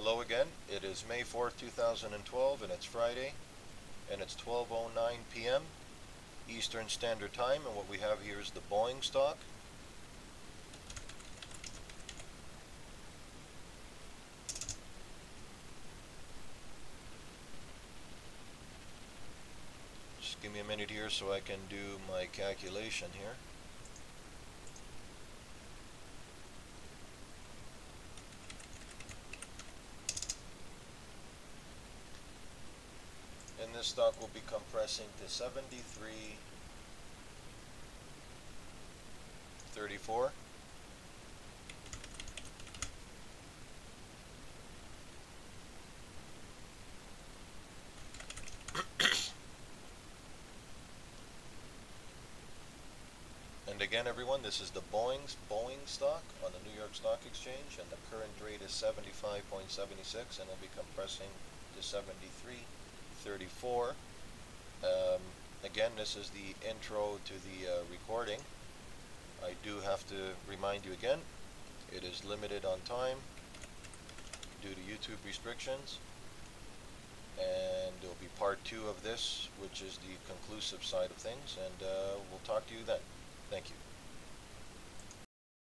Hello again. It is May 4th, 2012, and it's Friday, and it's 12:09 p.m. Eastern Standard Time, and what we have here is the Boeing stock. Just give me a minute here so I can do my calculation here. And this stock will be compressing to 73.34. And again, everyone, this is the Boeing stock on the New York Stock Exchange, and the current rate is 75.76, and it'll be compressing to 73.34. Again, this is the intro to the recording. I do have to remind you again, it is limited on time due to YouTube restrictions, and there will be part 2 of this, which is the conclusive side of things, and we'll talk to you then. Thank you.